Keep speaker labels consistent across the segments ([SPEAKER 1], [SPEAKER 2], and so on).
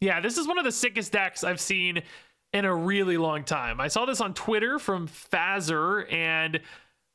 [SPEAKER 1] Yeah, this is one of the sickest decks I've seen in a really long time. I saw this on Twitter from Fazer, and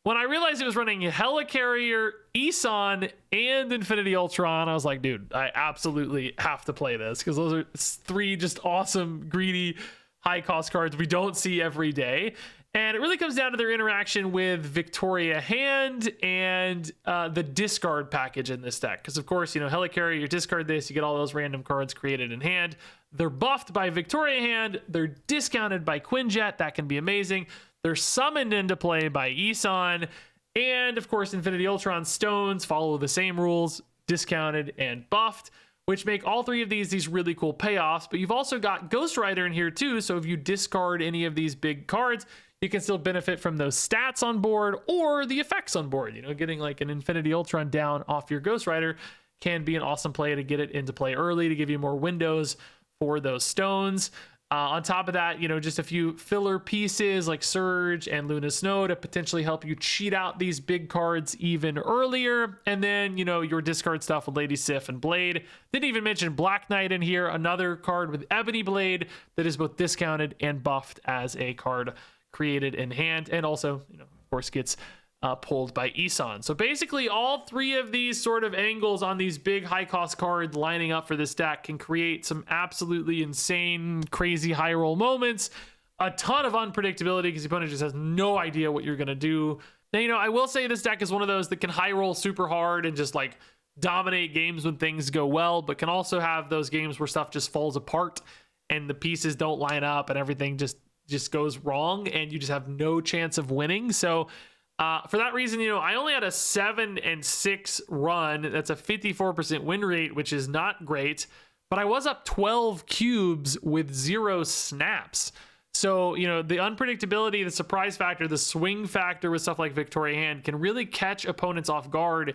[SPEAKER 1] when I realized it was running Helicarrier, Eson, and Infinity Ultron, I was like, dude, I absolutely have to play this, because those are 3 just awesome, greedy, high-cost cards we don't see every day. And it really comes down to their interaction with Victoria Hand and the discard package in this deck. Because, of course, you know, Helicarrier, you discard this, you get all those random cards created in hand. They're buffed by Victoria Hand. They're discounted by Quinjet. That can be amazing. They're summoned into play by Eson. And, of course, Infinity Ultron stones follow the same rules, discounted and buffed, which make all 3 of these really cool payoffs. But you've also got Ghost Rider in here, too. So if you discard any of these big cards, you can still benefit from those stats on board or the effects on board. You know, getting like an Infinity Ultron down off your Ghost Rider can be an awesome play to get it into play early, to give you more windows for those stones. On top of that, you know, just a few filler pieces like Surge and Luna Snow to potentially help you cheat out these big cards even earlier. And then, you know, your discard stuff with Lady Sif and Blade. Didn't even mention Black Knight in here, another card with Ebony Blade that is both discounted and buffed as a card created in hand, and also, you know, of course, gets pulled by Eson. So basically all 3 of these sort of angles on these big high cost cards lining up for this deck can create some absolutely insane, crazy high roll moments, a ton of unpredictability because the opponent just has no idea what you're going to do. Now, you know, I will say this deck is one of those that can high roll super hard and just like dominate games when things go well, but can also have those games where stuff just falls apart and the pieces don't line up and everything just goes wrong and you just have no chance of winning. So for that reason, you know, I only had a 7-6 run. That's a 54% win rate, which is not great, but I was up 12 cubes with 0 snaps. So, you know, the unpredictability, the surprise factor, the swing factor with stuff like Victoria Hand can really catch opponents off guard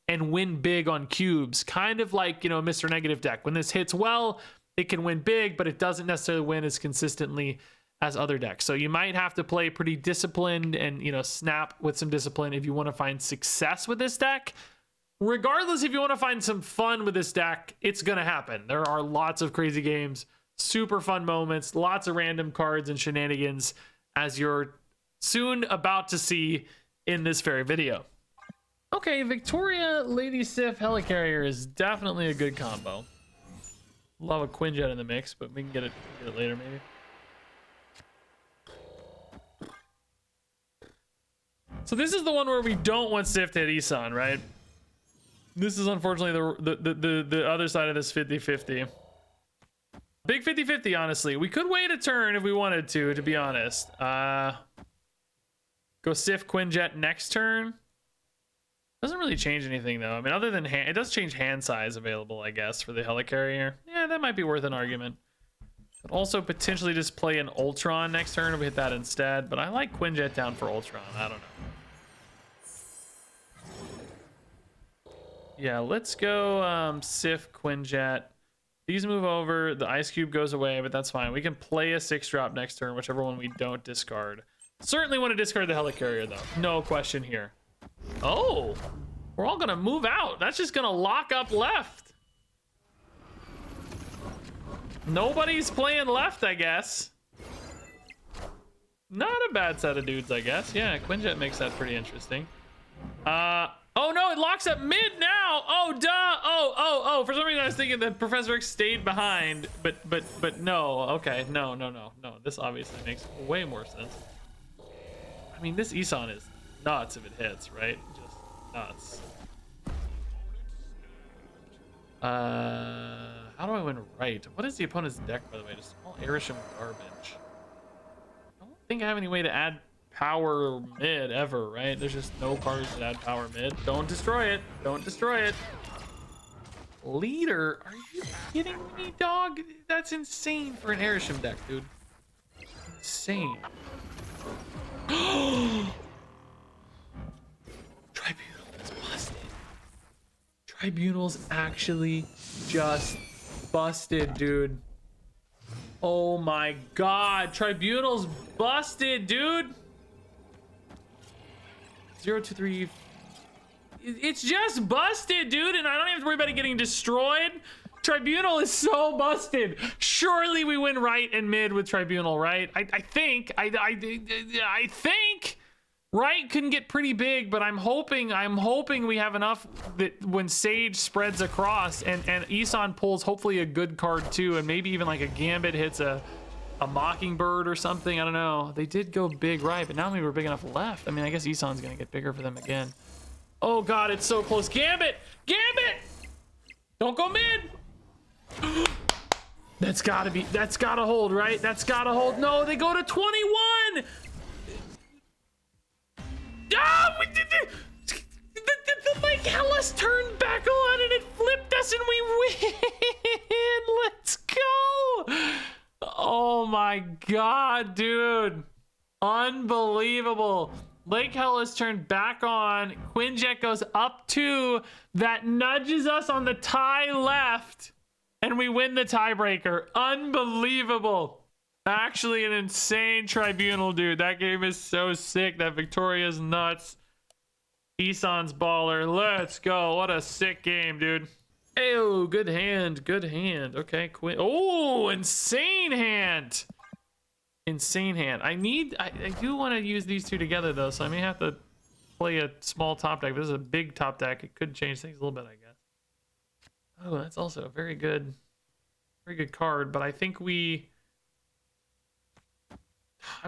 [SPEAKER 1] and win big on cubes. Kind of like, you know, Mr. Negative deck. When this hits well, it can win big, but it doesn't necessarily win as consistently as other decks. So you might have to play pretty disciplined and, you know, snap with some discipline if you want to find success with this deck. Regardless, if you want to find some fun with this deck, it's going to happen. There are lots of crazy games, super fun moments, lots of random cards and shenanigans, as you're soon about to see in this very video. Okay, Victoria, Lady Sif, Helicarrier is definitely a good combo. Love a Quinjet in the mix, but we can get it later maybe. So this is the one where we don't want Sif to hit Eson, right? This is unfortunately the other side of this 50-50. Big 50-50, honestly. We could wait a turn if we wanted to be honest. Go Sif Quinjet next turn. Doesn't really change anything though. I mean, other than hand, it does change hand size available, I guess, for the Helicarrier. Yeah, that might be worth an argument. Could also potentially just play an Ultron next turn if we hit that instead, but I like Quinjet down for Ultron. I don't know. Yeah, let's go Sif Quinjet. These move over, the Ice Cube goes away, but that's fine. We can play a 6-drop next turn, whichever one we don't discard. Certainly want to discard the Helicarrier though. No question here. Oh, we're all gonna move out. That's just gonna lock up left. Nobody's playing left, I guess. Not a bad set of dudes, I guess. Yeah, Quinjet makes that pretty interesting. Oh no, it locks up mid now. Oh duh. Oh. For some reason I was thinking that Professor X stayed behind, but no. Okay, no. This obviously makes way more sense. I mean, this Eson is nuts if it hits, right? Just nuts. How do I win right? What is the opponent's deck, by the way? Just all Airisham garbage. I don't think I have any way to add power mid ever, right? There's just no cards that add power mid. Don't destroy it. Don't destroy it. Leader? Are you kidding me, dog? That's insane for an Airisham deck, dude. Insane. Tribunal is busted. Tribunal's actually just busted, dude. Oh my god. Tribunal's busted, dude. 0, 2, 3. It's just busted, dude, and I don't have to worry about it getting destroyed. Tribunal is so busted. Surely we win right and mid with Tribunal, right? I think right can get pretty big, but I'm hoping we have enough that when Sage spreads across and Isan pulls hopefully a good card too, and maybe even like a Gambit hits a Mockingbird or something. I don't know. They did go big right, but now maybe we're big enough left. I mean, I guess Isan's gonna get bigger for them again. Oh god, it's so close. Gambit! Gambit! Don't go mid! That's gotta hold, right? That's gotta hold. No, they go to 21! Ah, we did the Lake Hellas turned back on and it flipped us and we win! Let's go! Oh my god, dude. Unbelievable. Lake Hellas turned back on. Quinjet goes up 2. That nudges us on the tie left. And we win the tiebreaker. Unbelievable. Actually an insane Tribunal, dude. That game is so sick. That Victoria's nuts. Isan's baller. Let's go. What a sick game, dude. Oh, good hand. Good hand. Okay, Quinn. Oh, insane hand. Insane hand. I do want to use these two together though, so I may have to play a small top deck. If this is a big top deck, it could change things a little bit, I guess. Oh, that's also a very good card, but I think the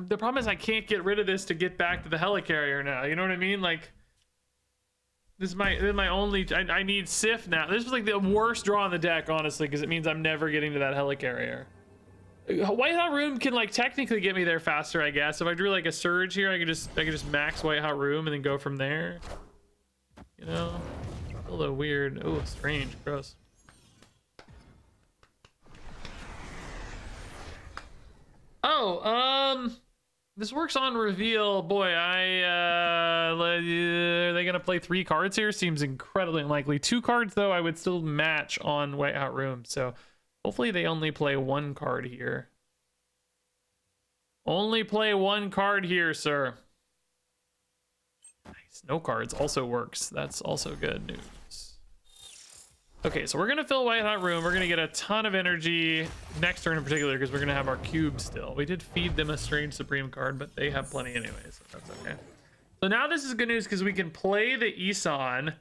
[SPEAKER 1] problem is I can't get rid of this to get back to the Helicarrier now. You know what I mean? Like, this is my only. I need Sif now. This was like the worst draw on the deck, honestly, because it means I'm never getting to that Helicarrier. White Hot Room can like technically get me there faster, I guess. If I drew like a Surge here, I could just max White Hot Room and then go from there. You know, a little weird. Oh, strange, gross. Oh, this works on reveal. Boy, are they gonna play 3 cards here? Seems incredibly unlikely. 2 cards though, I would still match on White Hot Room. So hopefully they only play 1 card here. Only play 1 card here, sir. Nice. No cards also works. That's also good news. Okay, so we're gonna fill White Hot Room. We're gonna get a ton of energy next turn in particular because we're gonna have our cube still. We did feed them a Strange Supreme card, but they have plenty anyway, so that's okay. So now this is good news because we can play the Isan.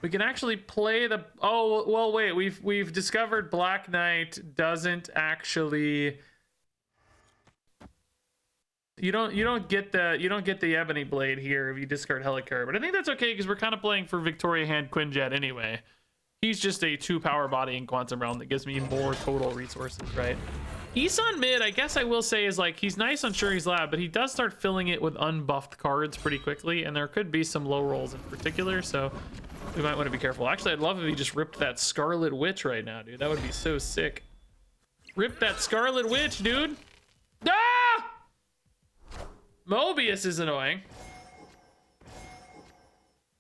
[SPEAKER 1] We can actually play the. Oh well, wait. We've discovered Black Knight doesn't actually. You don't get the Ebony Blade here if you discard Helicarrier, but I think that's okay because we're kind of playing for Victoria Hand Quinjet anyway. He's just a 2 power body in Quantum Realm that gives me more total resources, right? Isan mid, I guess I will say, is like, he's nice on Shuri's Lab, but he does start filling it with unbuffed cards pretty quickly, and there could be some low rolls in particular, so we might want to be careful. Actually, I'd love if he just ripped that Scarlet Witch right now, dude. That would be so sick. Rip that Scarlet Witch, dude. Ah! Mobius is annoying.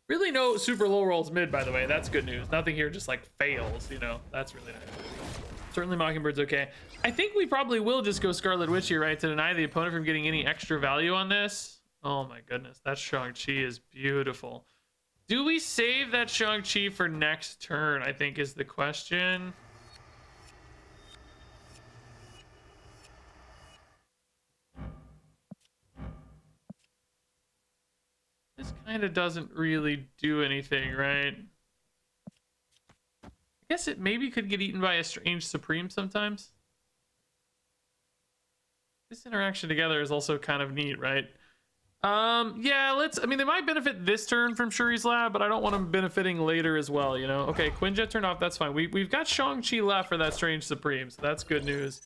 [SPEAKER 1] Really no super low rolls mid, by the way. That's good news. Nothing here just like fails, you know. That's really nice. Certainly Mockingbird's okay. I think we probably will just go Scarlet Witch here, right? To deny the opponent from getting any extra value on this. Oh my goodness. That Shang-Chi is beautiful. Do we save that Shang-Chi for next turn, I think is the question. This kind of doesn't really do anything, right? I guess it maybe could get eaten by a Strange Supreme sometimes. This interaction together is also kind of neat, right? Yeah, I mean, they might benefit this turn from Shuri's Lab, but I don't want them benefiting later as well, you know? Okay, Quinjet turned off, that's fine. We've got Shang-Chi left for that Strange Supreme, so that's good news.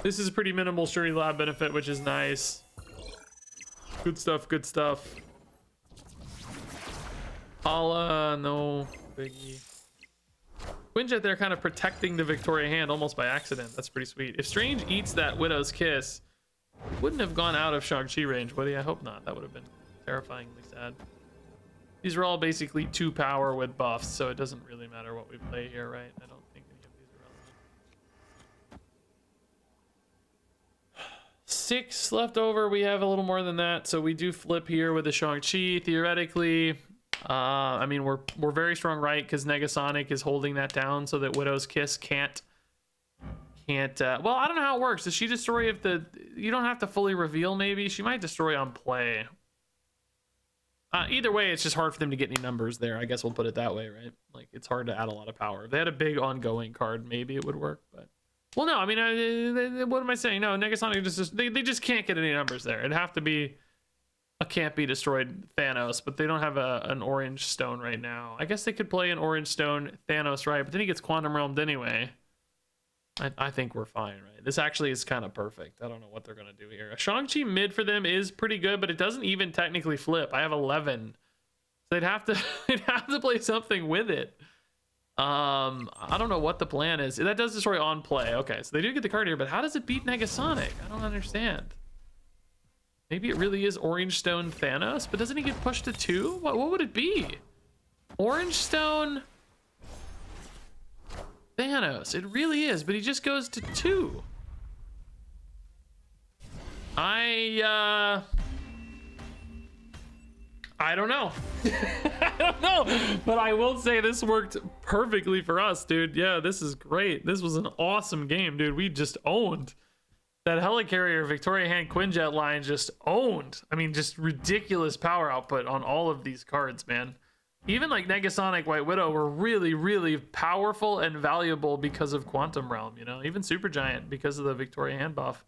[SPEAKER 1] This is a pretty minimal Shuri's Lab benefit, which is nice. Good stuff, good stuff. No biggie. Quinjet there kind of protecting the Victoria Hand almost by accident. That's pretty sweet. If Strange eats that Widow's Kiss, wouldn't have gone out of Shang-Chi range, would he? I hope not. That would have been terrifyingly sad. These are all basically 2 power with buffs, so it doesn't really matter what we play here, right? I don't think any of these are relevant. 6 left over. We have a little more than that, so we do flip here with the Shang-Chi, theoretically. I mean, we're very strong, right? Because Negasonic is holding that down so that Widow's Kiss can't well, I don't know how it works. Does she destroy if you don't have to fully reveal? Maybe she might destroy on play. Either way, it's just hard for them to get any numbers there. I guess we'll put it that way, right? Like, it's hard to add a lot of power. If they had a big ongoing card, maybe it would work, but well, no, I mean, what am I saying? No, Negasonic they just can't get any numbers there. It'd have to be a can't be destroyed Thanos, but they don't have an orange stone right now. I guess they could play an orange stone Thanos, right? But then he gets quantum realmed anyway. I think we're fine, right? This actually is kind of perfect. I don't know what they're gonna do here. A Shang-Chi mid for them is pretty good, but it doesn't even technically flip. I have 11, so they'd have to play something with it. I don't know what the plan is. That does destroy on play. Okay, so they do get the card here, but how does it beat Negasonic? I don't understand. Maybe it really is Orange Stone Thanos, but doesn't he get pushed to 2? What would it be? Orange Stone Thanos. It really is, but he just goes to 2. I don't know. I don't know, but I will say this worked perfectly for us, dude. Yeah, this is great. This was an awesome game, dude. We just owned that Helicarrier Victoria Hand Quinjet line. Just owned. I mean, just ridiculous power output on all of these cards, man. Even like Negasonic White Widow were really, really powerful and valuable because of Quantum Realm, you know. Even Supergiant, because of the Victoria Hand buff,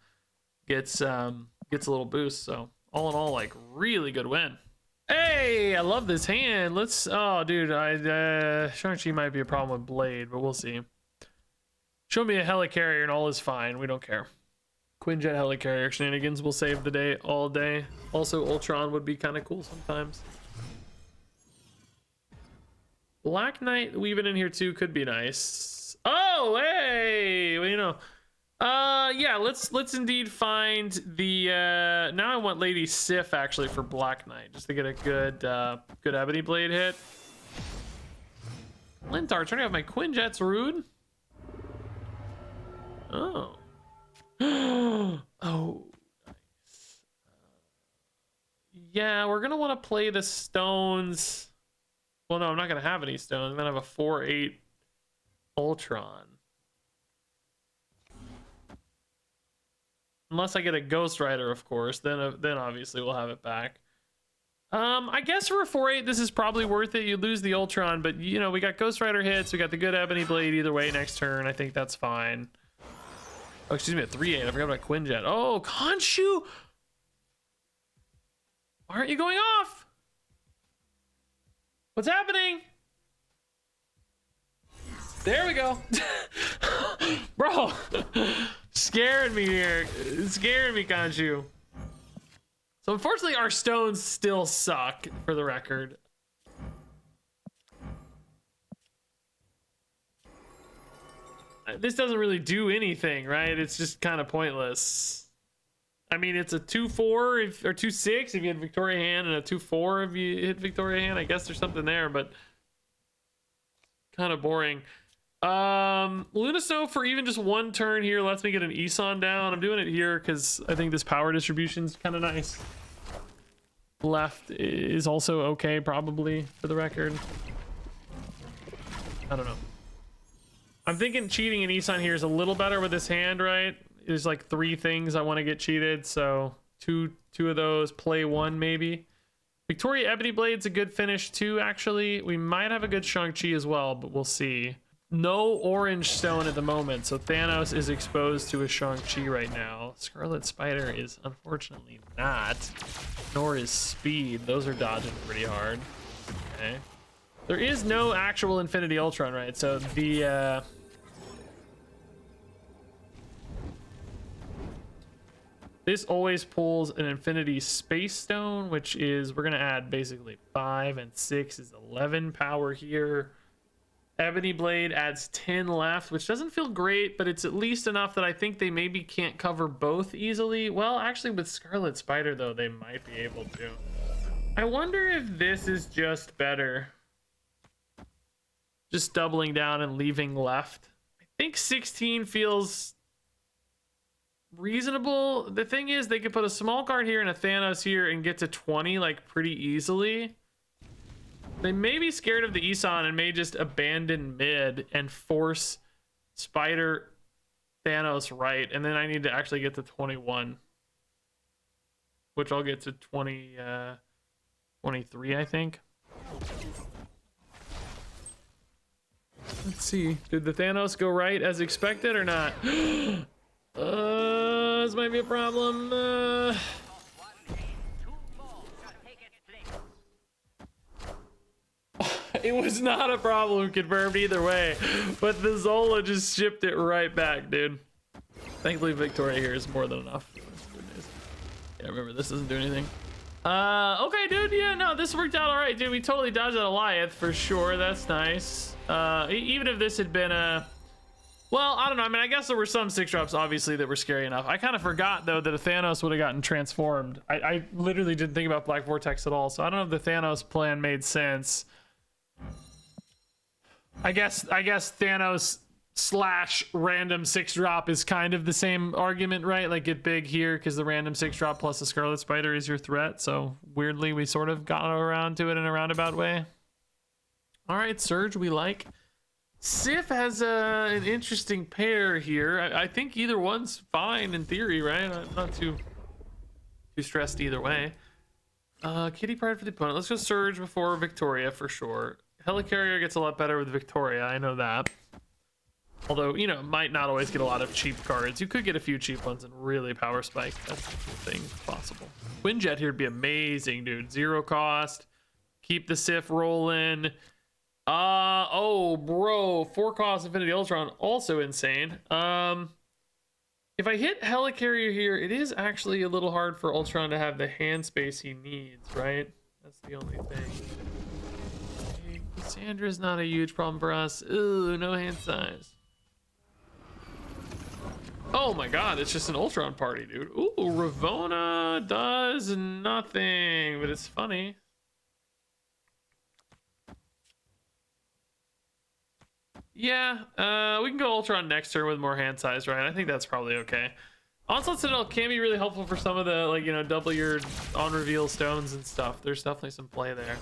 [SPEAKER 1] gets a little boost. So all in all, like, really good win. Hey, I love this hand. Let's, oh dude, Shang-Chi might be a problem with Blade, but we'll see. Show me a Helicarrier and all is fine. We don't care. Quinjet Helicarrier shenanigans will save the day all day. Also, Ultron would be kind of cool sometimes. Black Knight weaving in here too could be nice. Oh, hey, well, you know, yeah, let's indeed find the now I want Lady Sif actually for Black Knight, just to get a good Ebony Blade hit. Lintar turning off my Quinjet's rude. Oh. Oh, nice. Yeah, we're gonna want to play the stones. Well, no, I'm not gonna have any stones. I'm gonna have a 4/8 Ultron. Unless I get a Ghost Rider, of course, then obviously we'll have it back. I guess for a 4/8, this is probably worth it. You lose the Ultron, but you know, we got Ghost Rider hits, we got the good Ebony Blade either way next turn. I think that's fine. Oh, excuse me, a 3/8. I forgot about Quinjet. Oh, Khonshu! Why aren't you going off? What's happening? There we go. Bro, scaring me here. Scaring me, Khonshu. So unfortunately, our stones still suck, for the record. This doesn't really do anything, right? It's just kind of pointless. I mean, it's a 2/4 or 2/6 if you hit Victoria Hand, and a 2/4 if you hit Victoria Hand. I guess there's something there, but kind of boring. Luna Snow for even just one turn here lets me get an Isan down. I'm doing it here because I think this power distribution is kind of nice. Left is also okay, probably, for the record. I don't know. I'm thinking cheating an Isan here is a little better with this hand, right? There's like 3 things I want to get cheated, so two of those, play 1 maybe. Victoria Ebony Blade's a good finish too, actually. We might have a good Shang-Chi as well, but we'll see. No orange stone at the moment, so Thanos is exposed to a Shang-Chi right now. Scarlet Spider is unfortunately not, nor is Speed. Those are dodging pretty hard. Okay. There is no actual Infinity Ultron, right? So the this always pulls an Infinity Space Stone, which is, we're gonna add basically 5 and 6 is 11 power here. Ebony Blade adds 10 left, which doesn't feel great, but it's at least enough that I think they maybe can't cover both easily. Well, actually with Scarlet Spider though, they might be able to. I wonder if this is just better. Just doubling down and leaving left. I think 16 feels reasonable. The thing is, they could put a small card here and a Thanos here and get to 20 like pretty easily. They may be scared of the Isan and may just abandon mid and force Spider Thanos right, and then I need to actually get to 21, which I'll get to 23, I think. Let's see. Did the Thanos go right as expected or not? This might be a problem. It was not a problem, confirmed either way, but the Zola just shipped it right back, dude. Thankfully, Victoria here is more than enough. That's good news. Yeah, remember, this doesn't do anything. Okay, dude, yeah, no, this worked out all right, dude. We totally dodged that Goliath for sure. That's nice. Even if this had been a... Well, I don't know. I mean, I guess there were some 6-drops, obviously, that were scary enough. I kind of forgot, though, that a Thanos would have gotten transformed. I literally didn't think about Black Vortex at all, so I don't know if the Thanos plan made sense. I guess Thanos / random 6-drop is kind of the same argument, right? Like, get big here because the random 6-drop plus the Scarlet Spider is your threat. So weirdly, we sort of got around to it in a roundabout way. All right, Surge, we like. Sif has an interesting pair here. I think either one's fine in theory, right? I'm not too stressed either way. Kitty Pride for the opponent. Let's go Surge before Victoria for sure. Helicarrier gets a lot better with Victoria, I know that. Although, you know, might not always get a lot of cheap cards. You could get a few cheap ones and really power spike. That's a thing possible. Quinjet here would be amazing, dude. 0 cost. Keep the Sif rolling. Oh, bro. 4 cost Infinity Ultron, also insane. If I hit Helicarrier here, it is actually a little hard for Ultron to have the hand space he needs, right? That's the only thing. Cassandra's not a huge problem for us. Ooh, no hand size. Oh my god, it's just an Ultron party, dude. Ooh, Ravonna does nothing, but it's funny. Yeah, we can go Ultron next turn with more hand size, right? I think that's probably okay. Onslaught Citadel can be really helpful for some of the, like, you know, double your on reveal stones and stuff. There's definitely some play there.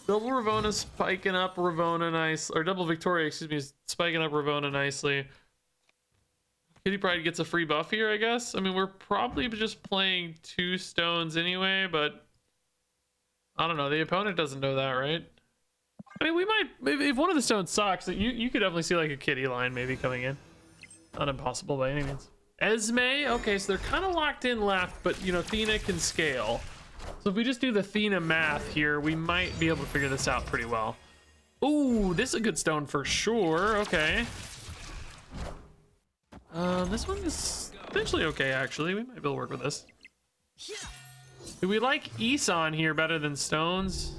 [SPEAKER 1] Double Ravonna spiking up Ravonna nice, or double Victoria, excuse me, spiking up Ravonna nicely. Kitty Pride gets a free buff here, I guess. I mean, we're probably just playing 2 stones anyway, but I don't know. The opponent doesn't know that, right? I mean, we might, if one of the stones sucks, you could definitely see like a kitty line maybe coming in. Not impossible by any means. Esme, okay, so they're kind of locked in left, but you know, Thena can scale. So if we just do the Thena math here, we might be able to figure this out pretty well. Ooh, this is a good stone for sure. Okay. This one is potentially okay, actually. We might be able to work with this. Do we like Isan here better than stones?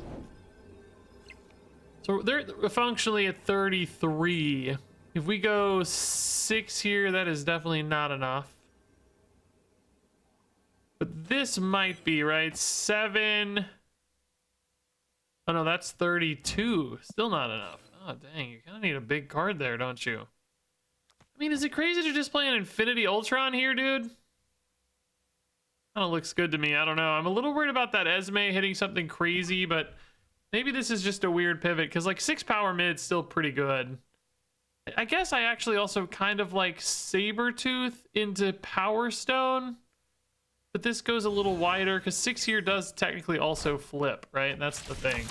[SPEAKER 1] So they're functionally at 33. If we go 6 here, that is definitely not enough. But this might be, right? 7. Oh no, that's 32. Still not enough. Oh dang, you kind of need a big card there, don't you? I mean, is it crazy to just play an Infinity Ultron here, dude? Kind of looks good to me. I don't know. I'm a little worried about that Esme hitting something crazy, but maybe this is just a weird pivot because like 6 power mid's still pretty good. I guess I actually also kind of like Sabretooth into Power Stone, but this goes a little wider because 6 here does technically also flip, right? That's the thing.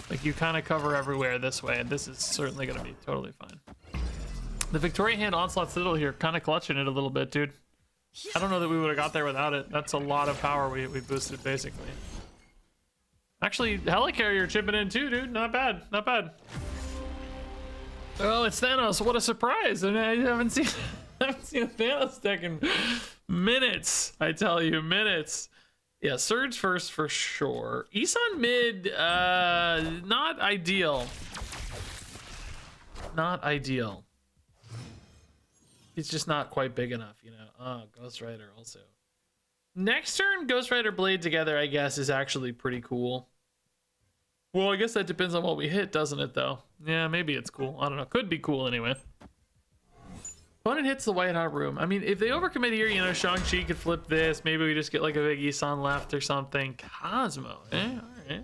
[SPEAKER 1] Like you kind of cover everywhere this way, and this is certainly going to be totally fine. The Victoria Hand Onslaught Citadel here, kind of clutching it a little bit, dude. I don't know that we would have got there without it. That's a lot of power we boosted, basically. Actually, Helicarrier chipping in too, dude. Not bad, not bad. Oh, it's Thanos. What a surprise. I mean, I haven't seen a Thanos deck in minutes. I tell you, minutes. Yeah, Surge first for sure. Isan mid, not ideal. Not ideal. He's just not quite big enough, you know. Oh, Ghost Rider also. Next turn, Ghost Rider Blade together, I guess, is actually pretty cool. Well, I guess that depends on what we hit, doesn't it, though? Yeah, maybe it's cool. I don't know. Could be cool anyway. Opponent hits the White Hot Room. I mean, if they overcommit here, you know, Shang-Chi could flip this. Maybe we just get like a big Isan left or something. Cosmo, eh? All right.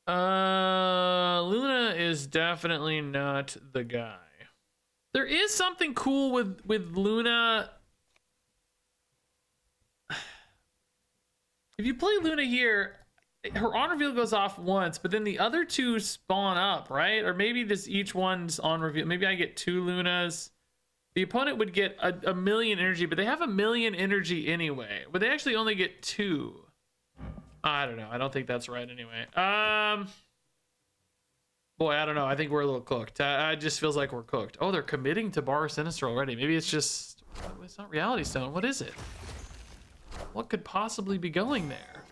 [SPEAKER 1] Luna is definitely not the guy. There is something cool with Luna. If you play Luna here, her on reveal goes off once, but then the other two spawn up, right? Or maybe this each one's on reveal. Maybe I get 2 Lunas. The opponent would get a million energy, but they have a million energy anyway. But they actually only get 2. I don't know. I don't think that's right anyway. Boy, I don't know. I think we're a little cooked. It just feels like we're cooked. Oh, they're committing to Bar Sinister already. Maybe it's just... It's not Reality Stone. What is it? What could possibly be going there?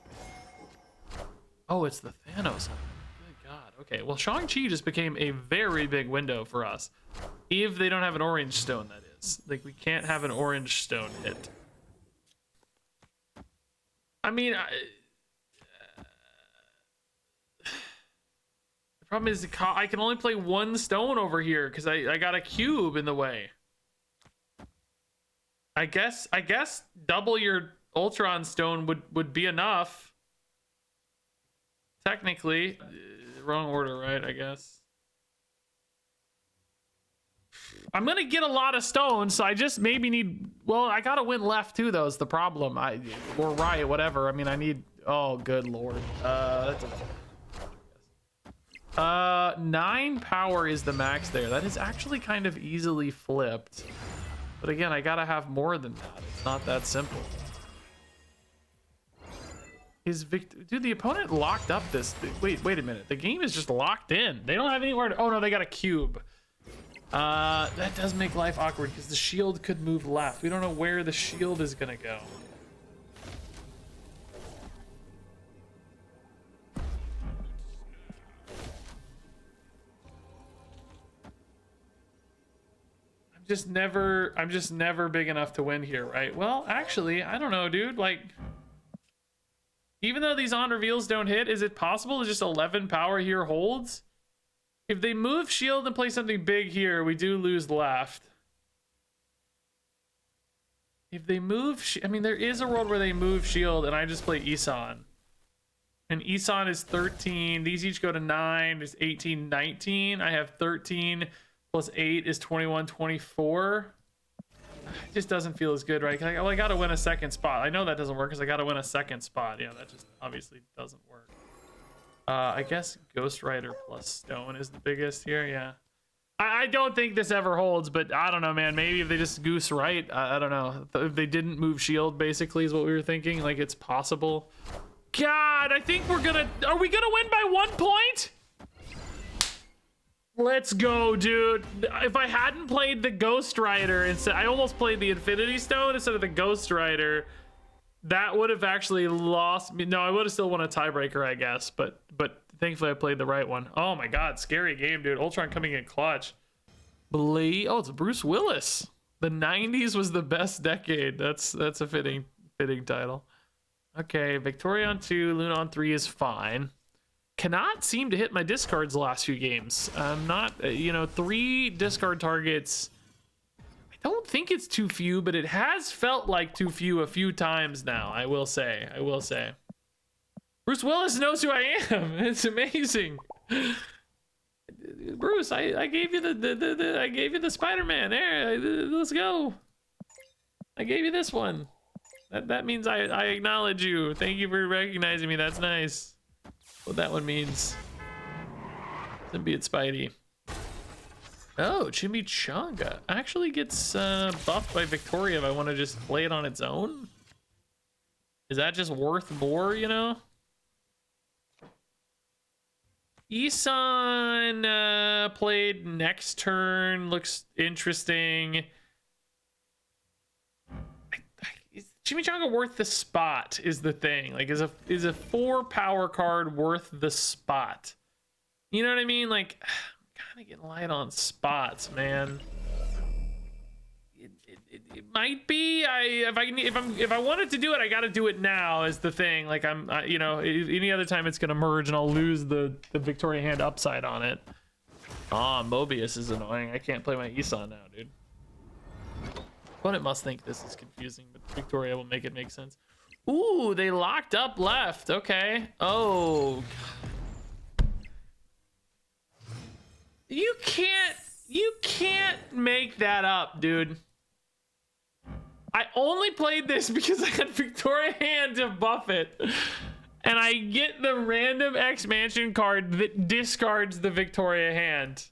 [SPEAKER 1] Oh, it's the Thanos. Good God. Okay, well, Shang-Chi just became a very big window for us. If they don't have an orange stone, that is. Like, we can't have an orange stone hit. I mean... the problem is I can only play 1 stone over here because I got a cube in the way. I guess double your Ultron stone would be enough. Technically. Wrong order, right? I guess. I'm gonna get a lot of stones, so I just maybe need... Well, I gotta win left too, though, is the problem. Or right, whatever. I mean, I need... Oh, good lord. That's a... 9 power is the max there. That is actually kind of easily flipped. But again, I gotta have more than that. It's not that simple. Dude, the opponent locked up this. Wait a minute. The game is just locked in. They don't have anywhere to... Oh no, they got a cube. That does make life awkward because the shield could move left. We don't know where the shield is gonna go. I'm just never big enough to win here, right? Well, actually, I don't know, dude. Like, even though these on reveals don't hit, is it possible that just 11 power here holds? If they move shield and play something big here, we do lose left. If they move, I mean, there is a world where they move shield and I just play Isan. And Isan is 13. These each go to 9. It's 18, 19. I have 13 plus 8 is 21, 24. It just doesn't feel as good, right? Well, I gotta win a second spot. I know that doesn't work because I gotta win a second spot. Yeah, that just obviously doesn't work. I guess Ghost Rider plus Stone is the biggest here. Yeah, I don't think this ever holds, but I don't know, man. Maybe if they just goose right, I don't know. If they didn't move shield, basically, is what we were thinking. Like, it's possible. God, I think we're gonna... Are we gonna win by 1 point? Let's go, dude. If I hadn't played the Ghost Rider instead, I almost played the Infinity Stone instead of the Ghost Rider. That would have actually lost me. No, I would have still won a tiebreaker, I guess. But thankfully I played the right one. Oh my God, scary game, dude. Ultron coming in clutch. Oh, it's Bruce Willis. The 90s was the best decade. That's a fitting title. Okay, Victoria on 2, Luna on 3 is fine. Cannot seem to hit my discards the last few games. I'm not, 3 discard targets. I don't think it's too few, but it has felt like too few a few times now. I will say. Bruce Willis knows who I am. It's amazing. Bruce, I gave you the Spider-Man. There, let's go. I gave you this one. That means I acknowledge you. Thank you for recognizing me. That's nice. What that one means. Symbiote Spidey. Oh, Chimichanga actually gets buffed by Victoria if I want to just play it on its own. Is that just worth more, you know? Isan played next turn. Looks interesting. Is Chimichanga worth the spot is the thing. Like, is a 4 power card worth the spot? You know what I mean? Like, I'm kind of getting light on spots, man. It might be. If I wanted to do it, I got to do it now. Is the thing. Like, any other time it's gonna merge and I'll lose the Victoria hand upside on it. Mobius is annoying. I can't play my Isan now, dude. Opponent must think this is confusing, but Victoria will make it make sense. Ooh, they locked up left. Okay. Oh. You can't make that up, dude. I only played this because I had Victoria Hand to buff it. And I get the random expansion card that discards the Victoria Hand.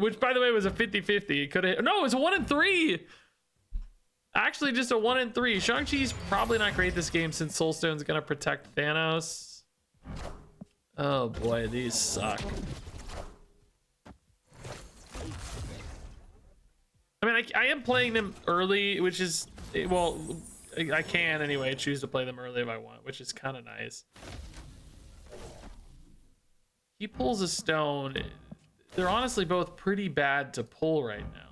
[SPEAKER 1] Which, by the way, was a 50-50. It could have... No, it was a 1 in 3. Actually, just a 1 in 3. Shang-Chi's probably not great this game since Soulstone's going to protect Thanos. Oh, boy. These suck. I mean, I am playing them early, which is... Well, I can anyway choose to play them early if I want, which is kind of nice. He pulls a stone. They're honestly both pretty bad to pull right now.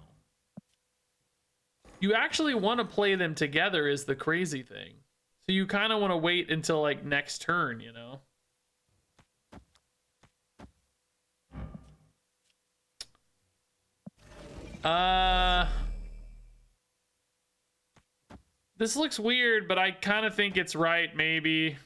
[SPEAKER 1] You actually want to play them together is the crazy thing. So you kind of want to wait until like next turn, you know? This looks weird, but I kind of think it's right, maybe.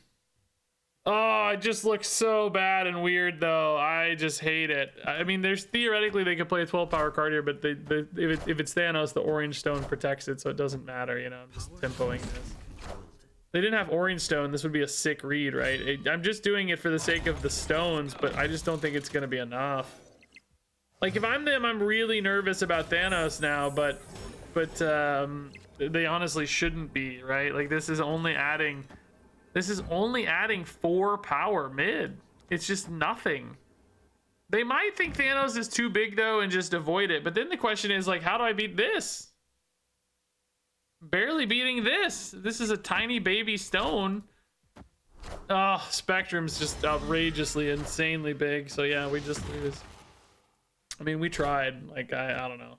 [SPEAKER 1] Oh, it just looks so bad and weird, though. I just hate it. I mean, there's theoretically they could play a 12 power card here, but if it's Thanos, the orange stone protects it, so it doesn't matter. You know, I'm just tempoing this. If they didn't have orange stone, this would be a sick read, right? I'm just doing it for the sake of the stones, but I just don't think it's gonna be enough. Like if I'm them, I'm really nervous about Thanos now, but they honestly shouldn't be, right? Like this is only adding 4 power mid. It's just nothing. They might think Thanos is too big though and just avoid it, but then the question is like, how do I beat this? Barely beating this. This is a tiny baby stone. Oh, Spectrum's just outrageously, insanely big. So yeah, we just lose. I mean, we tried. Like I don't know.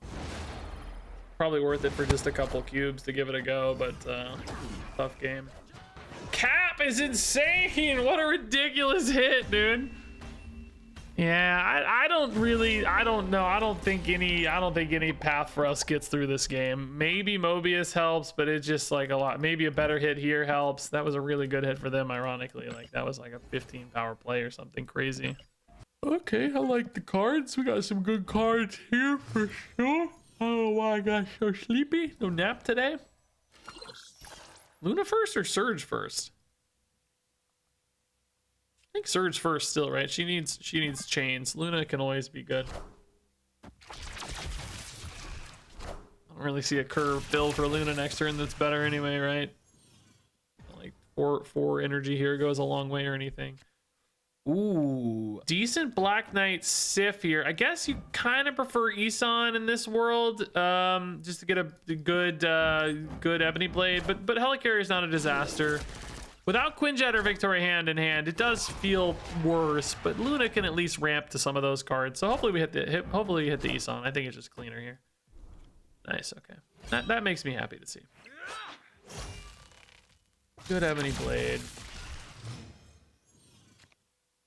[SPEAKER 1] Probably worth it for just a couple cubes to give it a go, but tough game. Cap is insane. What a ridiculous hit, dude. Yeah, I don't know. I don't think any path for us gets through this game. Maybe Mobius helps, but it's just like a lot. Maybe a better hit here helps. That was a really good hit for them, ironically. Like that was like a 15 power play or something crazy. Okay, I like the cards. We got some good cards here for sure. I don't know why I got so sleepy. No nap today. Luna first or Surge first? I think Surge first still, right? She needs chains. Luna can always be good. I don't really see a curve build for Luna next turn that's better anyway, right? Like four energy here goes a long way or anything. Ooh, decent Black Knight Sif here. I guess you kind of prefer Isan in this world, just to get a good Ebony Blade. But Helicarrier is not a disaster. Without Quinjet or Victoria hand in hand, it does feel worse. But Luna can at least ramp to some of those cards. So hopefully we hit the Isan. I think it's just cleaner here. Nice. Okay, that makes me happy to see. Good Ebony Blade.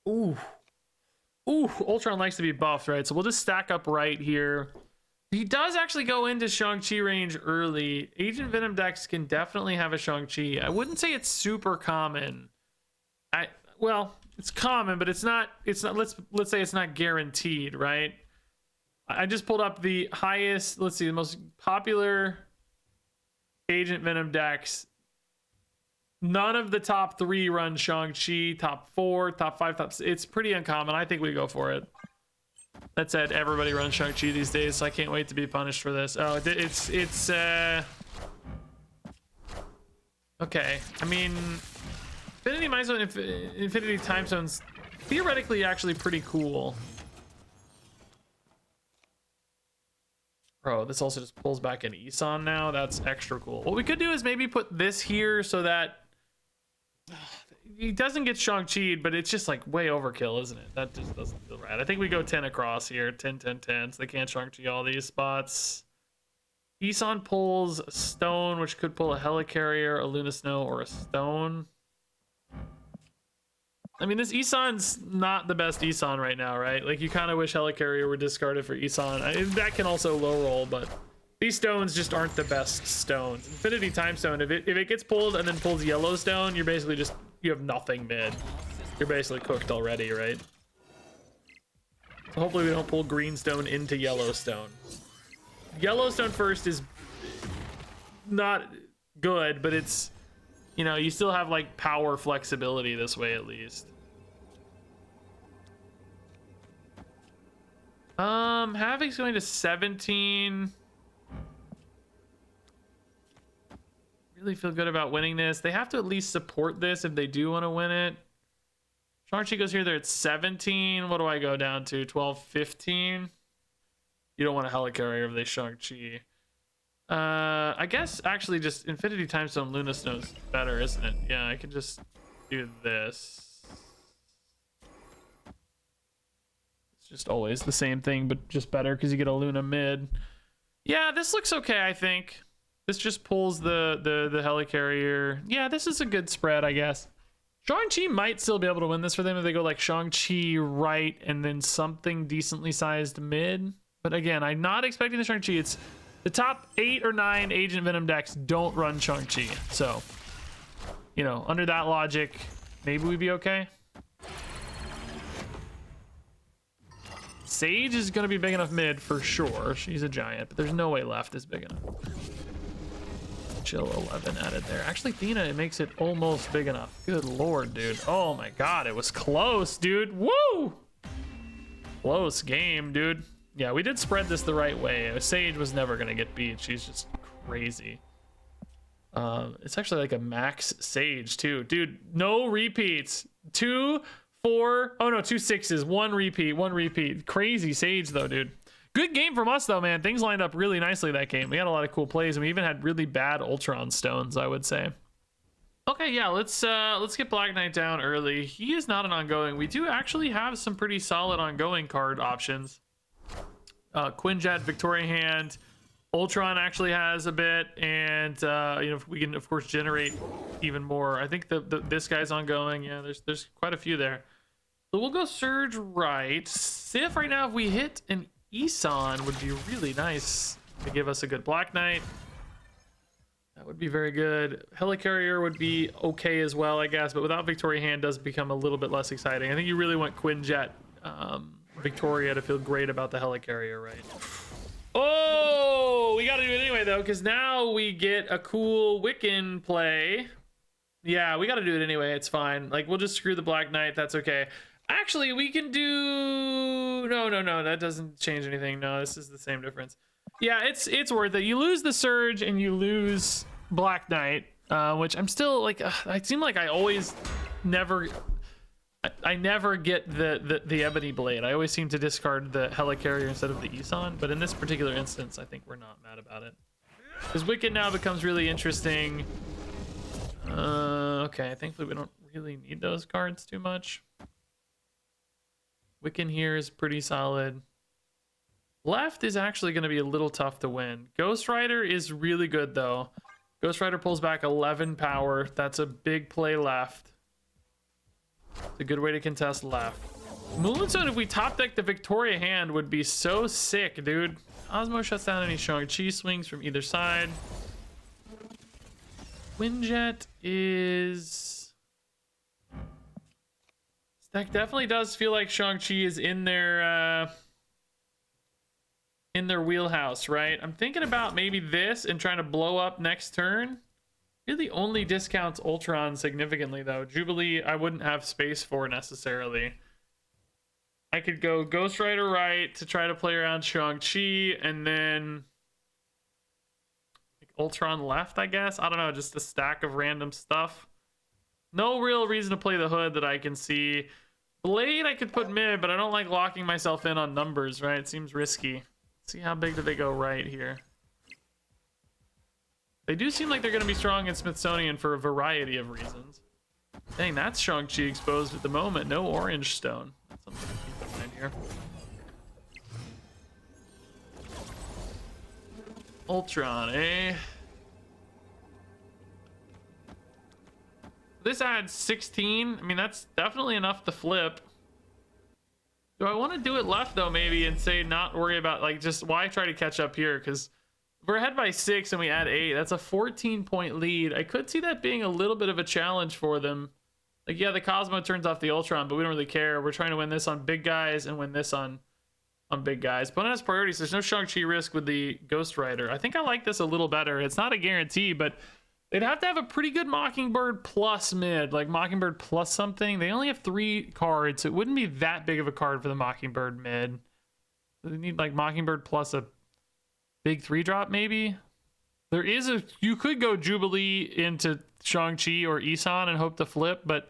[SPEAKER 1] Ooh, Ultron likes to be buffed, right? So we'll just stack up right here. He does actually go into Shang-Chi range early. Agent Venom decks can definitely have a Shang-Chi. I wouldn't say it's super common. Well, it's common, but it's not. Let's say it's not guaranteed, right? I just pulled up the highest. Let's see, the most popular Agent Venom decks. None of the top 3 run Shang-Chi. Top 4, top 5, it's pretty uncommon. I think we go for it. That said, everybody runs Shang-Chi these days, so I can't wait to be punished for this. Oh, it's okay. I mean, Infinity Mind Zone, Infinity Time Zone's theoretically actually pretty cool. Bro, this also just pulls back an Isan now. That's extra cool. What we could do is maybe put this here so that he doesn't get Shang-Chi'd, but it's just like way overkill, isn't it? That just doesn't feel right. I think we go 10 across here. 10, 10, 10. So they can't Shang-Chi all these spots. Isan pulls a stone, which could pull a Helicarrier, a Luna Snow, or a stone. I mean, this Isan's not the best Isan right now, right? Like, you kind of wish Helicarrier were discarded for Isan. That can also low roll, but these stones just aren't the best stones. Infinity Time Stone, if it gets pulled and then pulls Yellowstone, you're basically you have nothing mid. You're basically cooked already, right? So hopefully we don't pull Greenstone into Yellowstone. Yellowstone first is not good, but it's, you know, you still have like power flexibility this way at least. Havoc's going to 17. Really feel good about winning this. They have to at least support this if they do want to win it. Shang-Chi goes here, they're at 17. What do I go down to? 12, 15. You don't want a Helicarrier if they Shang-Chi. I guess actually just Infinity Timestone Luna Snow's better, isn't it? Yeah, I can just do this. It's just always the same thing, but just better because you get a Luna mid. Yeah, this looks okay, I think. This just pulls the Helicarrier. Yeah, this is a good spread, I guess. Shang-Chi might still be able to win this for them if they go like Shang-Chi right and then something decently sized mid. But again, I'm not expecting the Shang-Chi. It's the top 8 or 9 Agent Venom decks don't run Shang-Chi. So, you know, under that logic, maybe we'd be okay. Sage is going to be big enough mid for sure. She's a giant, but there's no way left is big enough. Chill 11 added there. Actually, Athena, it makes it almost big enough. Good lord, dude. Oh my god, it was close, dude. Woo! Close game, dude. Yeah, we did spread this the right way. Sage was never going to get beat. She's just crazy. It's actually like a max Sage, too. Dude, no repeats. 2, 4. Oh, no, 2 6s. 1 repeat. 1 repeat. Crazy Sage, though, dude. Good game from us, though, man. Things lined up really nicely that game. We had a lot of cool plays, and we even had really bad Ultron stones, I would say. Okay, yeah, let's get Black Knight down early. He is not an ongoing. We do actually have some pretty solid ongoing card options. Quinjet, Victoria Hand, Ultron actually has a bit, and you know, we can of course generate even more. I think this guy's ongoing. Yeah, there's quite a few there. So we'll go Surge right. Sif right now, if we hit an Isan, would be really nice to give us a good Black Knight. That would be very good. Helicarrier would be okay as well, I guess, but without Victoria Hand does become a little bit less exciting. I think you really want Quinjet, Victoria to feel great about the Helicarrier, right? Oh, we got to do it anyway, though, because now we get a cool Wiccan play. Yeah, we got to do it anyway. It's fine. Like, we'll just screw the Black Knight. That's okay. Actually, we can do... No. That doesn't change anything. No, this is the same difference. Yeah, it's worth it. You lose the Surge and you lose Black Knight, which I'm still, like... I seem like I always never... I never get the Ebony Blade. I always seem to discard the Helicarrier instead of the Isan, but in this particular instance, I think we're not mad about it. Because Wicked now becomes really interesting. Okay, thankfully we don't really need those cards too much. Wiccan here is pretty solid. Left is actually going to be a little tough to win. Ghost Rider is really good, though. Ghost Rider pulls back 11 power. That's a big play left. It's a good way to contest left. Moonstone, if we top deck the Victoria Hand, would be so sick, dude. Osmo shuts down any Shang-Chi swings from either side. Quinjet is... This deck definitely does feel like Shang-Chi is in their wheelhouse, right? I'm thinking about maybe this and trying to blow up next turn. Really only discounts Ultron significantly, though. Jubilee, I wouldn't have space for necessarily. I could go Ghost Rider right to try to play around Shang-Chi, and then like Ultron left, I guess. I don't know, just a stack of random stuff. No real reason to play the Hood that I can see. Blade, I could put mid, but I don't like locking myself in on numbers, right? It seems risky. Let's see how big do they go right here. They do seem like they're going to be strong in Smithsonian for a variety of reasons. Dang, that's Shang-Chi exposed at the moment. No orange stone. That's something to keep in mind here. Ultron, eh? This adds 16. I mean, that's definitely enough to flip. Do I want to do it left, though, maybe, and say not worry about, like, just why try to catch up here? Because... if we're ahead by 6 and we add 8, that's a 14-point lead. I could see that being a little bit of a challenge for them. Like, yeah, the Cosmo turns off the Ultron, but we don't really care. We're trying to win this on big guys and win this on on big guys. Opponent has priorities. There's no Shang-Chi risk with the Ghost Rider. I think I like this a little better. It's not a guarantee, but they'd have to have a pretty good Mockingbird plus mid, like Mockingbird plus something. They only have 3 cards, so it wouldn't be that big of a card for the Mockingbird mid. They need like Mockingbird plus a big 3-drop maybe. You could go Jubilee into Shang-Chi or Isan and hope to flip, but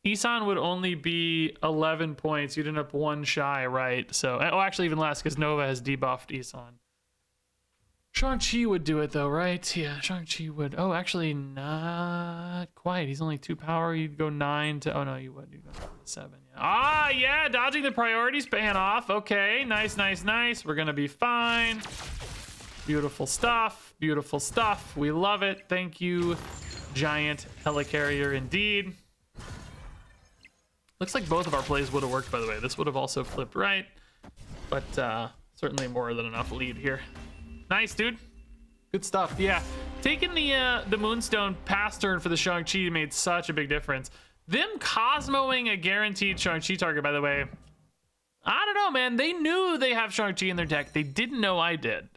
[SPEAKER 1] Isan would only be 11 points. You'd end up 1 shy, right? So, oh, actually even less because Nova has debuffed Isan. Shang-Chi would do it though, right? Yeah, Shang-Chi would. Oh, actually not quite. He's only 2 power. You'd go 9 to, oh no, you would. You'd go 7. Yeah. Ah, yeah, dodging the priorities paying off. Okay, nice, nice, nice. We're gonna be fine. Beautiful stuff. Beautiful stuff. We love it. Thank you, giant helicarrier indeed. Looks like both of our plays would have worked, by the way. This would have also flipped right, but certainly more than enough lead here. Nice, dude. Good stuff. Yeah, taking the Moonstone past turn for the Shang-Chi made such a big difference. Them Cosmoing a guaranteed Shang-Chi target, by the way. I don't know, man. They knew they have Shang-Chi in their deck. They didn't know I did.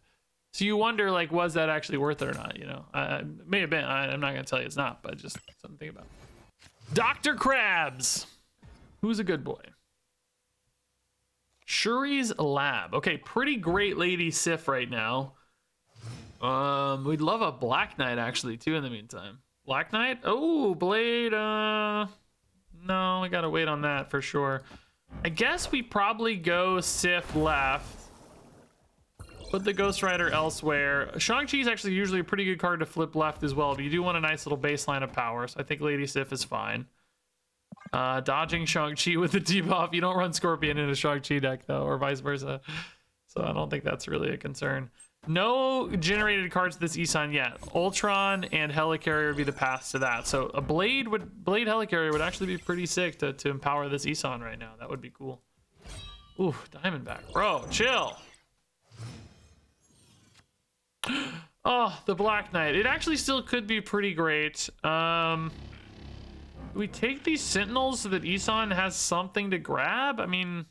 [SPEAKER 1] So you wonder, like, was that actually worth it or not? You know, may have been. I'm not gonna tell you it's not, but just something to think about. Dr. Krabs. Who's a good boy? Shuri's Lab. Okay, pretty great Lady Sif right now. We'd love a Black Knight actually too in the meantime. Black Knight? Oh, Blade. No, I gotta wait on that for sure. I guess we probably go Sif left. Put the Ghost Rider elsewhere. Shang-Chi is actually usually a pretty good card to flip left as well, but you do want a nice little baseline of power, so I think Lady Sif is fine. Dodging Shang-Chi with the debuff. You don't run Scorpion in a Shang-Chi deck though, or vice versa. So I don't think that's really a concern. No generated cards this Isan yet. Ultron and Helicarrier would be the paths to that. So a Blade Helicarrier would actually be pretty sick to empower this Isan right now. That would be cool. Ooh, Diamondback. Bro, chill. Oh, the Black Knight. It actually still could be pretty great. We take these Sentinels so that Isan has something to grab? I mean,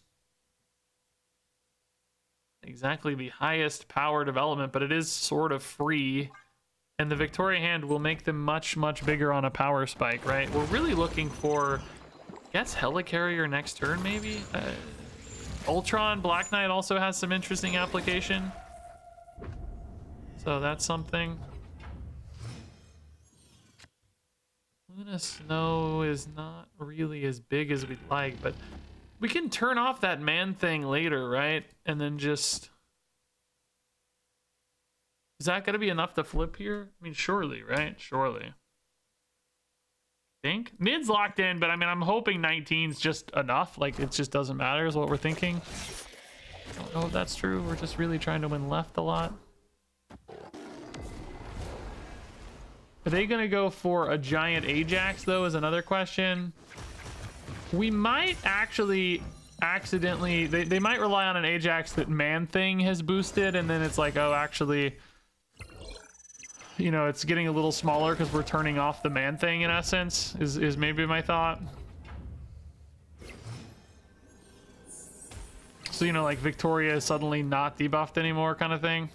[SPEAKER 1] exactly the highest power development, but it is sort of free. And the Victoria hand will make them much, much bigger on a power spike, right? We're really looking for, I guess, Helicarrier next turn, maybe? Ultron, Black Knight also has some interesting application. So that's something. Luna Snow is not really as big as we'd like, but we can turn off that man thing later, right? And then just... Is that going to be enough to flip here? I mean, surely, right? Surely. Think? Mid's locked in, but I mean, I'm hoping 19's just enough. Like, it just doesn't matter is what we're thinking. I don't know if that's true. We're just really trying to win left a lot. Are they going to go for a giant Ajax, though, is another question. We might actually accidentally... They might rely on an Ajax that Man Thing has boosted, and then it's like, oh, actually... You know, it's getting a little smaller because we're turning off the Man Thing, in essence, is maybe my thought. So, you know, like, Victoria is suddenly not debuffed anymore kind of thing.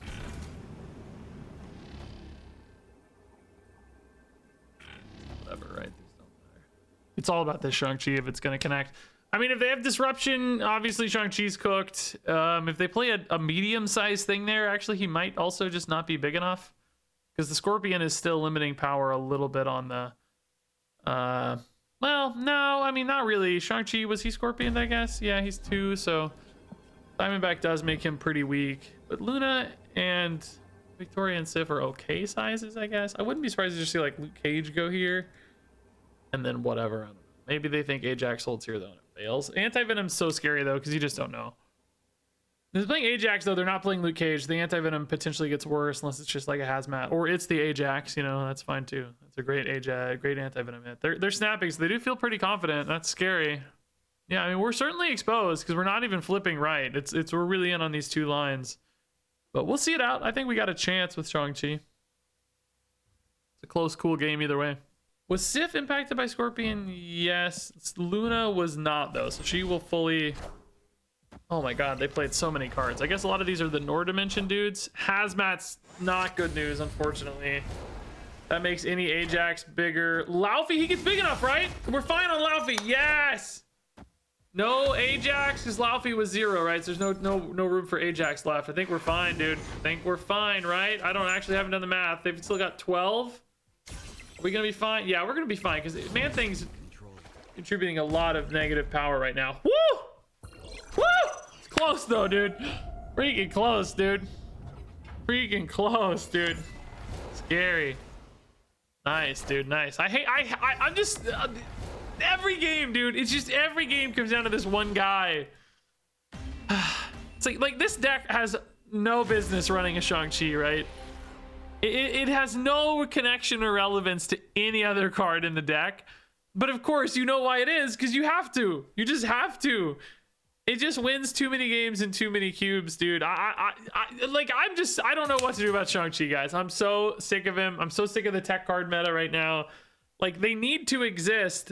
[SPEAKER 1] It's all about this Shang-Chi if it's going to connect. I mean, if they have disruption, obviously Shang-Chi's cooked. If they play a medium-sized thing there, actually he might also just not be big enough. Because the Scorpion is still limiting power a little bit on the... well, no, I mean, not really. Shang-Chi, was he Scorpion, I guess? Yeah, he's 2, so... Diamondback does make him pretty weak. But Luna and Victoria and Sif are okay sizes, I guess. I wouldn't be surprised to just see, like, Luke Cage go here. And then whatever. I don't know. Maybe they think Ajax holds here, though, and it fails. Anti-Venom's so scary, though, because you just don't know. If they're playing Ajax, though, they're not playing Luke Cage. The Anti-Venom potentially gets worse unless it's just like a Hazmat. Or it's the Ajax, you know, that's fine, too. That's a great Ajax, great Anti-Venom hit. They're snapping, so they do feel pretty confident. That's scary. Yeah, I mean, we're certainly exposed, because we're not even flipping right. We're really in on these 2 lines. But we'll see it out. I think we got a chance with Shang-Chi. It's a close, cool game either way. Was Sif impacted by Scorpion? Yes. Luna was not, though, so she will fully Oh my god, they played so many cards. I guess a lot of these are the Nord Dimension dudes. Hazmat's not good news, unfortunately. That makes any Ajax bigger. Laufey, he gets big enough, right? We're fine on Laufey. Yes! No Ajax, because Laufey was 0, right? So there's no room for Ajax left. I think we're fine, dude. I think we're fine, right? I haven't done the math. They've still got 12. Are we gonna be fine? Yeah, we're gonna be fine, because Man-Thing's contributing a lot of negative power right now. Woo! Woo! It's close though, dude. Freaking close, dude. Freaking close, dude. Scary. Nice, dude. Nice. I'm just every game, dude. It's just every game comes down to this one guy. It's like this deck has no business running a Shang-Chi, right? It has no connection or relevance to any other card in the deck. But of course, you know why it is, because you have to. You just have to. It just wins too many games in too many cubes, dude. I don't know what to do about Shang-Chi, guys. I'm so sick of him. I'm so sick of the tech card meta right now. Like, they need to exist,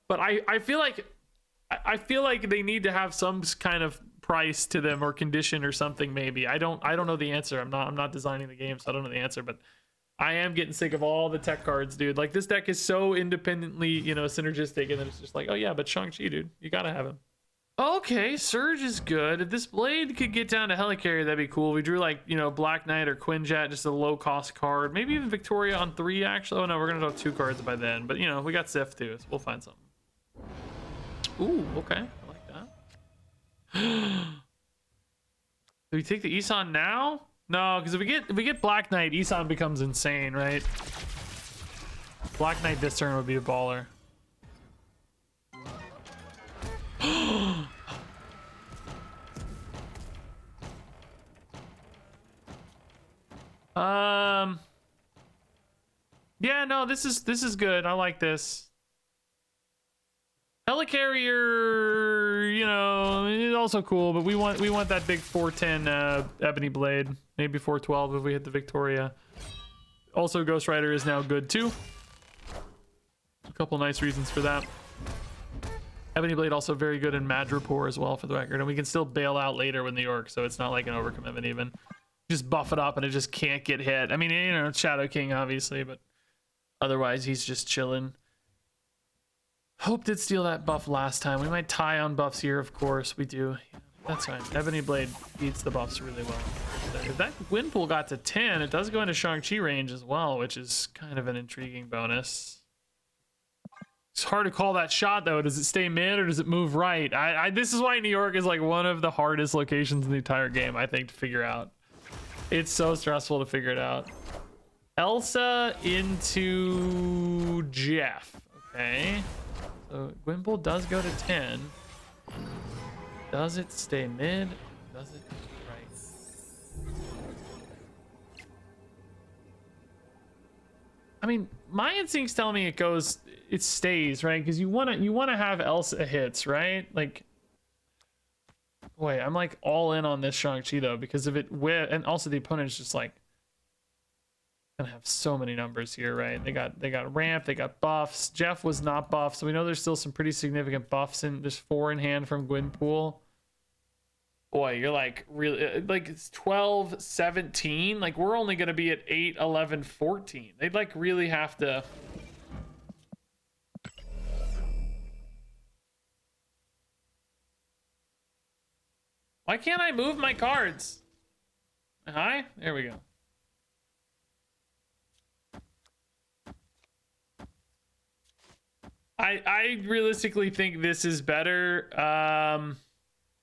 [SPEAKER 1] but I feel like they need to have some kind of price to them or condition or something, maybe. I don't know the answer. I'm not designing the game, so I don't know the answer, but I am getting sick of all the tech cards, dude. Like, this deck is so independently, synergistic, and then it's just like, oh yeah, but Shang-Chi, dude, you gotta have him. Okay, Surge is good. If this Blade could get down to Helicarrier, that'd be cool. We drew like, Black Knight or Quinjet, just a low cost card. Maybe even Victoria on 3, actually. Oh no, we're gonna draw 2 cards by then. But we got Sif too, so we'll find something. Ooh, okay. I like that. Do we take the Isan now? No, because if we get Black Knight, Isan becomes insane, right? Black Knight this turn would be a baller. Yeah, no, this is good. I like this. Helicarrier, is also cool, but we want that big 410 Ebony Blade, maybe 412 if we hit the Victoria. Also, Ghost Rider is now good too. A couple nice reasons for that. Ebony Blade also very good in Madripoor as well, for the record, and we can still bail out later with New York, so it's not like an overcommitment even. Just buff it up and it just can't get hit. I mean, it's Shadow King obviously, but otherwise he's just chilling. Hope did steal that buff last time. We might tie on buffs here, of course. We do. Yeah, that's fine. Ebony Blade beats the buffs really well. If that win pool got to 10, it does go into Shang-Chi range as well, which is kind of an intriguing bonus. It's hard to call that shot though. Does it stay mid or does it move right? This is why New York is like one of the hardest locations in the entire game, I think, to figure out. It's so stressful to figure it out. Elsa into Jeff. Okay. So Gwynpool does go to 10. Does it stay mid? Does it right? I mean, my instincts tell me it stays, right? Because you wanna have Elsa hits, right? Like, wait, I'm like all in on this Shang-Chi though, because of it and also the opponent is just like gonna have so many numbers here, right? They got ramp, they got buffs. Jeff was not buffed, so we know there's still some pretty significant buffs in. There's 4 in hand from Gwynpool. Boy, you're like really like it's 12, 17. Like we're only gonna be at 8, 11, 14. They'd like really have to. Why can't I move my cards? Hi, there we go. I realistically think this is better.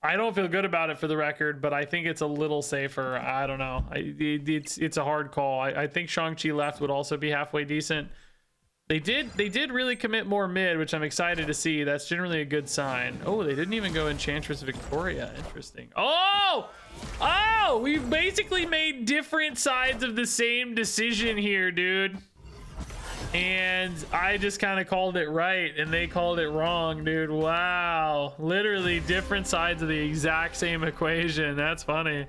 [SPEAKER 1] I don't feel good about it, for the record, but I think it's a little safer. I don't know. It's a hard call. I think Shang-Chi left would also be halfway decent. They did really commit more mid, which I'm excited to see. That's generally a good sign. Oh, they didn't even go Enchantress Victoria. Interesting. Oh, we've basically made different sides of the same decision here, dude. And I just kind of called it right and they called it wrong, dude. Wow, literally different sides of the exact same equation. That's funny.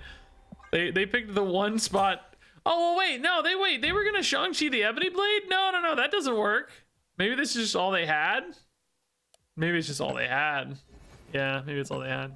[SPEAKER 1] They picked the one spot. Oh, well, wait, they were gonna Shang-Chi the Ebony Blade. No, that doesn't work. Maybe this is just all they had. Maybe it's just all they had. Yeah, maybe it's all they had.